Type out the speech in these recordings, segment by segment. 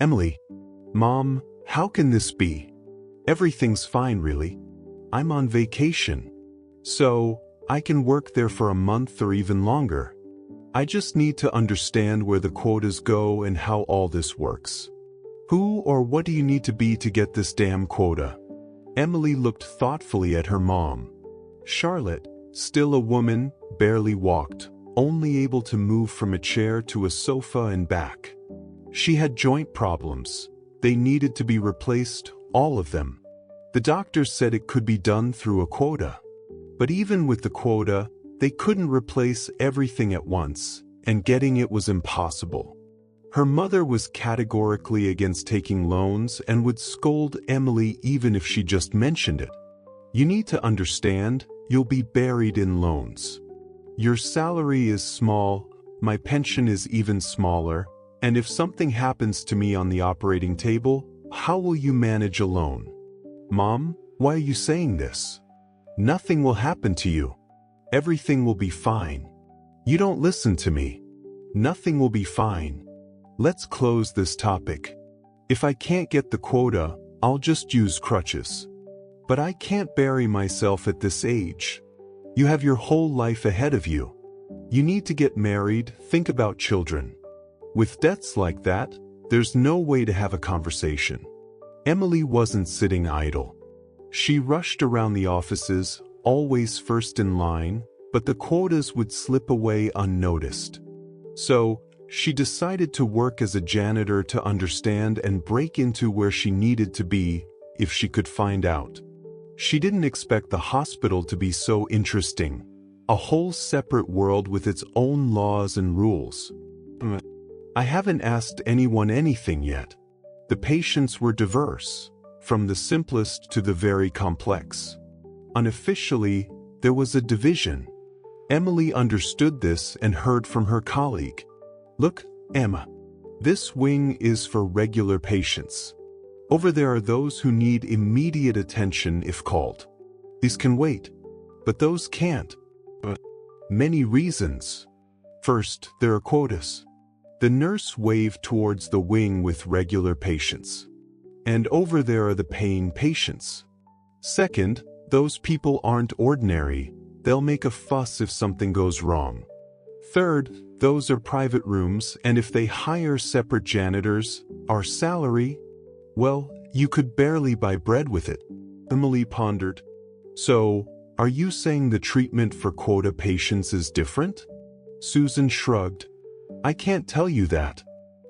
Emily. Mom, how can this be? Everything's fine really. I'm on vacation. So, I can work there for a month or even longer. I just need to understand where the quotas go and how all this works. Who or what do you need to be to get this damn quota? Emily looked thoughtfully at her mom. Charlotte, still a woman, barely walked, only able to move from a chair to a sofa and back. She had joint problems. They needed to be replaced, all of them. The doctor said it could be done through a quota. But even with the quota, they couldn't replace everything at once, and getting it was impossible. Her mother was categorically against taking loans and would scold Emily even if she just mentioned it. You need to understand, you'll be buried in loans. Your salary is small, my pension is even smaller, and if something happens to me on the operating table, how will you manage a loan? Mom, why are you saying this? Nothing will happen to you. Everything will be fine. You don't listen to me. Nothing will be fine. Let's close this topic. If I can't get the quota, I'll just use crutches. But I can't bury myself at this age. You have your whole life ahead of you. You need to get married, think about children. With debts like that, there's no way to have a conversation. Emily wasn't sitting idle. She rushed around the offices, always first in line, but the quotas would slip away unnoticed. So, she decided to work as a janitor to understand and break into where she needed to be, if she could find out. She didn't expect the hospital to be so interesting. A whole separate world with its own laws and rules. I haven't asked anyone anything yet. The patients were diverse, from the simplest to the very complex. Unofficially, there was a division. Emily understood this and heard from her colleague. Look, Emma. This wing is for regular patients. Over there are those who need immediate attention if called. These can wait, but those can't. Many reasons. First, there are quotas. The nurse waved towards the wing with regular patients. And over there are the paying patients. Second, those people aren't ordinary. They'll make a fuss if something goes wrong. Third, those are private rooms, and if they hire separate janitors, our salary, well, you could barely buy bread with it. Emily pondered. So, are you saying the treatment for quota patients is different? Susan shrugged. I can't tell you that.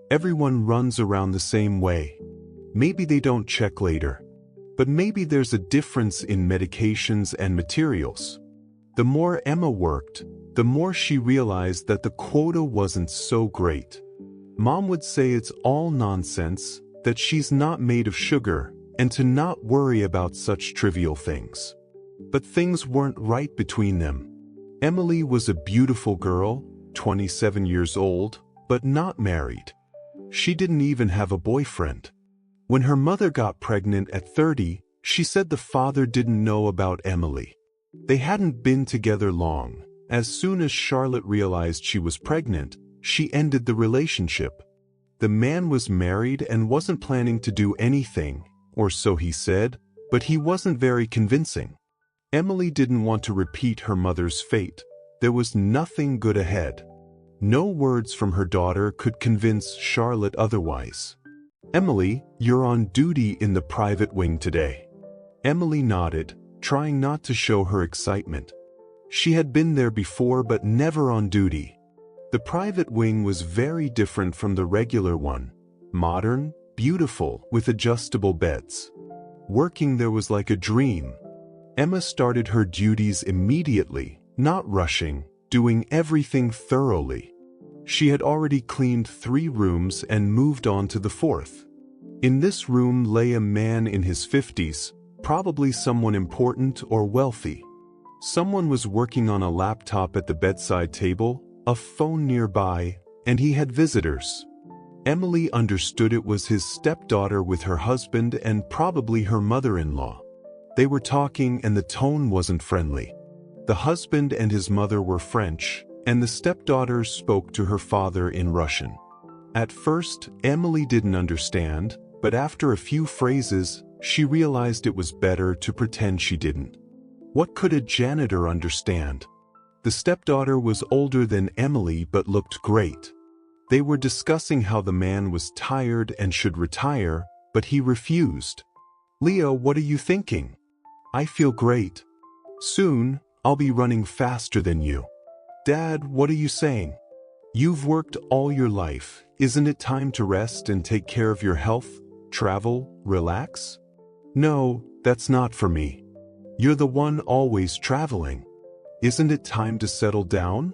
Everyone runs around the same way. Maybe they don't check later. But maybe there's a difference in medications and materials. The more Emma worked, the more she realized that the quota wasn't so great. Mom would say it's all nonsense, that she's not made of sugar, and to not worry about such trivial things. But things weren't right between them. Emily was a beautiful girl, 27 years old, but not married. She didn't even have a boyfriend. When her mother got pregnant at 30, she said the father didn't know about Emily. They hadn't been together long. As soon as Charlotte realized she was pregnant, she ended the relationship. The man was married and wasn't planning to do anything, or so he said, but he wasn't very convincing. Emily didn't want to repeat her mother's fate. There was nothing good ahead. No words from her daughter could convince Charlotte otherwise. Emily, you're on duty in the private wing today. Emily nodded, trying not to show her excitement. She had been there before but never on duty. The private wing was very different from the regular one. Modern, beautiful, with adjustable beds. Working there was like a dream. Emma started her duties immediately, not rushing, doing everything thoroughly. She had already cleaned 3 rooms and moved on to the 4th. In this room lay a man in his 50s, probably someone important or wealthy. Someone was working on a laptop at the bedside table, a phone nearby, and he had visitors. Emily understood it was his stepdaughter with her husband and probably her mother-in-law. They were talking and the tone wasn't friendly. The husband and his mother were French, and the stepdaughter spoke to her father in Russian. At first, Emily didn't understand, but after a few phrases, she realized it was better to pretend she didn't. What could a janitor understand? The stepdaughter was older than Emily but looked great. They were discussing how the man was tired and should retire, but he refused. "Leo, what are you thinking?" "I feel great. Soon, I'll be running faster than you." "Dad, what are you saying?" "You've worked all your life. Isn't it time to rest and take care of your health, travel, relax?" "No, that's not for me. You're the one always traveling. Isn't it time to settle down?"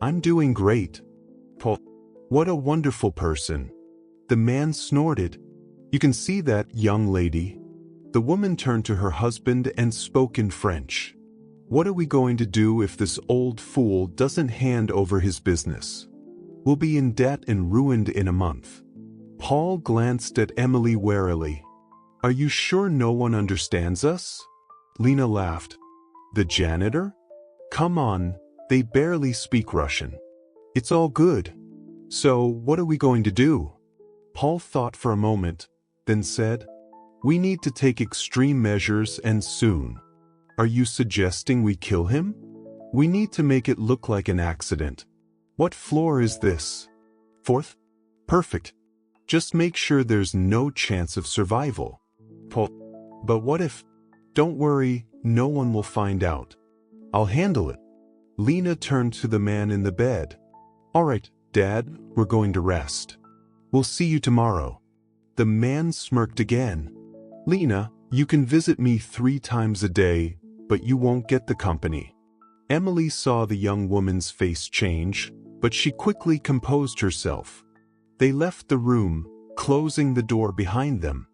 "I'm doing great." "Paul, what a wonderful person." The man snorted. "You can see that, young lady." The woman turned to her husband and spoke in French. "What are we going to do if this old fool doesn't hand over his business? We'll be in debt and ruined in a month." Paul glanced at Emily warily. "Are you sure no one understands us?" Lena laughed. "The janitor? Come on, they barely speak Russian. It's all good." "So, what are we going to do?" Paul thought for a moment, then said, "We need to take extreme measures and soon." "Are you suggesting we kill him?" "We need to make it look like an accident." "What floor is this?" "Fourth." "Perfect. Just make sure there's no chance of survival." "Paul, but what if—" "Don't worry, no one will find out. I'll handle it." Lena turned to the man in the bed. "All right, Dad, we're going to rest. We'll see you tomorrow." The man smirked again. "Lena, you can visit me 3 times a day, but you won't get the company." Emily saw the young woman's face change, but she quickly composed herself. They left the room, closing the door behind them.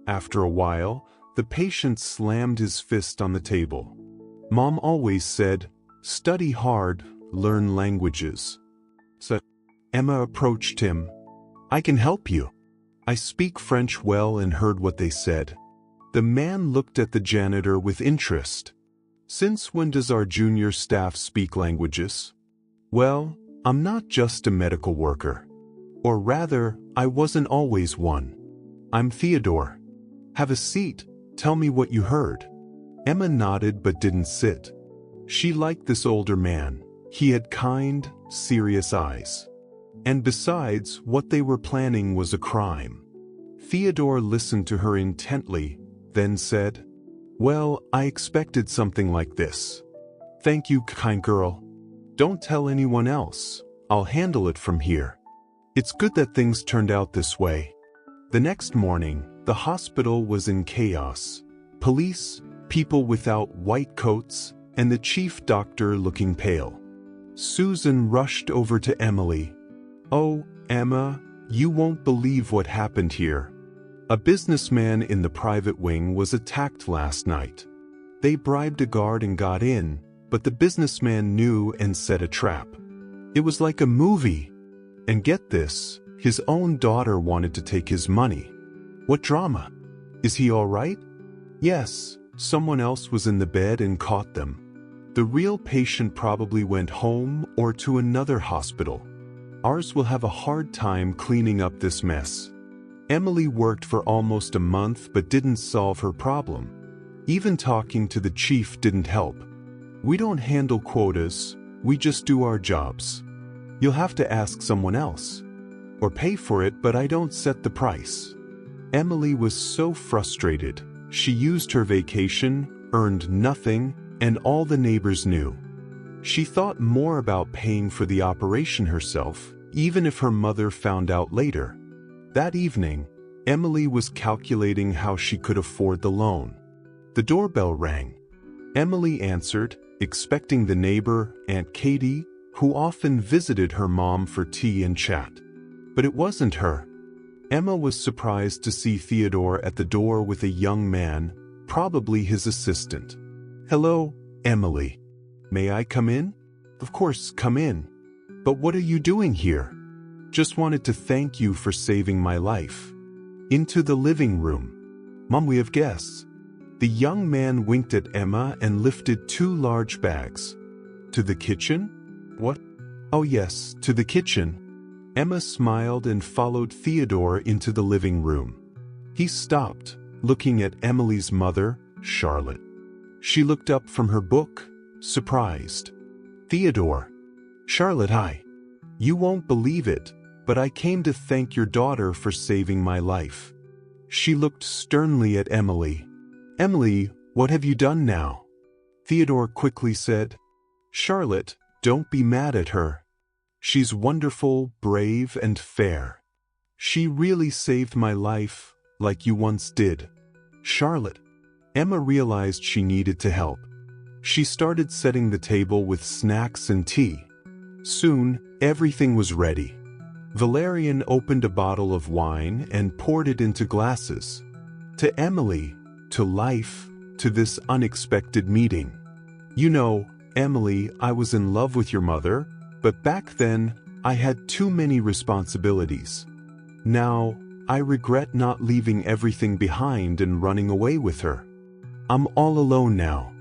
After a while, the patient slammed his fist on the table. "Mom always said, study hard, learn languages." So Emma approached him. "I can help you. I speak French well and heard what they said." The man looked at the janitor with interest. "Since when does our junior staff speak languages?" "Well, I'm not just a medical worker. Or rather, I wasn't always one. I'm Theodore." "Have a seat, tell me what you heard." Emma nodded but didn't sit. She liked this older man. He had kind, serious eyes. And besides, what they were planning was a crime. Theodore listened to her intently, then said, "Well, I expected something like this." "Thank you, kind girl. Don't tell anyone else. I'll handle it from here." It's good that things turned out this way. The next morning, the hospital was in chaos. Police, people without white coats, and the chief doctor looking pale. Susan rushed over to Emily. "Oh, Emma, you won't believe what happened here. A businessman in the private wing was attacked last night. They bribed a guard and got in, but the businessman knew and set a trap. It was like a movie. And get this, his own daughter wanted to take his money. What drama? Is he all right?" "Yes, someone else was in the bed and caught them. The real patient probably went home or to another hospital. Ours will have a hard time cleaning up this mess." Emily worked for almost a month but didn't solve her problem. Even talking to the chief didn't help. "We don't handle quotas, we just do our jobs. You'll have to ask someone else. Or pay for it, but I don't set the price." Emily was so frustrated. She used her vacation, earned nothing, and all the neighbors knew. She thought more about paying for the operation herself, even if her mother found out later. That evening, Emily was calculating how she could afford the loan. The doorbell rang. Emily answered, expecting the neighbor, Aunt Katie, who often visited her mom for tea and chat. But it wasn't her. Emma was surprised to see Theodore at the door with a young man, probably his assistant. "Hello, Emily. May I come in?" "Of course, come in. But what are you doing here?" "Just wanted to thank you for saving my life." "Into the living room. Mom, we have guests." The young man winked at Emma and lifted 2 large bags. "To the kitchen?" "What?" "Oh yes, to the kitchen. Emma smiled and followed Theodore into the living room. He stopped, looking at Emily's mother, Charlotte. She looked up from her book, surprised. Theodore. Charlotte, hi. You won't believe it, but I came to thank your daughter for saving my life. She looked sternly at Emily. Emily, what have you done now? Theodore quickly said. Charlotte, don't be mad at her. She's wonderful, brave, and fair. She really saved my life, like you once did. Charlotte. Emma realized she needed to help. She started setting the table with snacks and tea. Soon, everything was ready. Valerian opened a bottle of wine and poured it into glasses. To Emily, to life, to this unexpected meeting. You know, Emily, I was in love with your mother, but back then, I had too many responsibilities. Now, I regret not leaving everything behind and running away with her. I'm all alone now.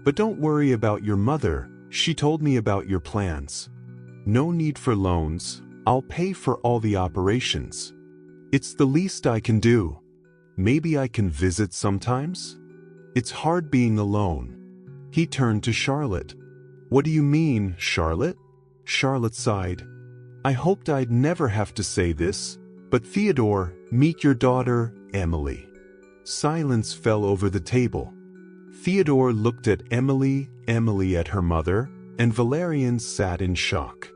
But don't worry about your mother, she told me about your plans. No need for loans, I'll pay for all the operations. It's the least I can do. Maybe I can visit sometimes? It's hard being alone. He turned to Charlotte. What do you mean, Charlotte? Charlotte sighed. I hoped I'd never have to say this, but Theodore, meet your daughter, Emily. Silence fell over the table. Theodore looked at Emily, Emily at her mother, and Valerian sat in shock.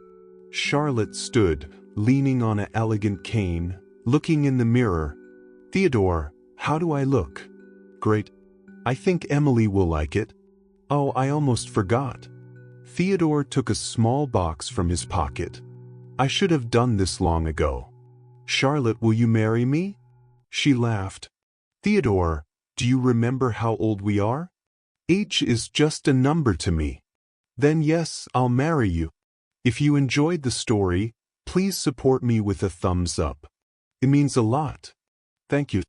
Charlotte stood, leaning on an elegant cane, looking in the mirror. Theodore, how do I look? Great. I think Emily will like it. Oh, I almost forgot. Theodore took a small box from his pocket. I should have done this long ago. Charlotte, will you marry me? She laughed. Theodore, do you remember how old we are? Age is just a number to me. Then yes, I'll marry you. If you enjoyed the story, please support me with a thumbs up. It means a lot. Thank you.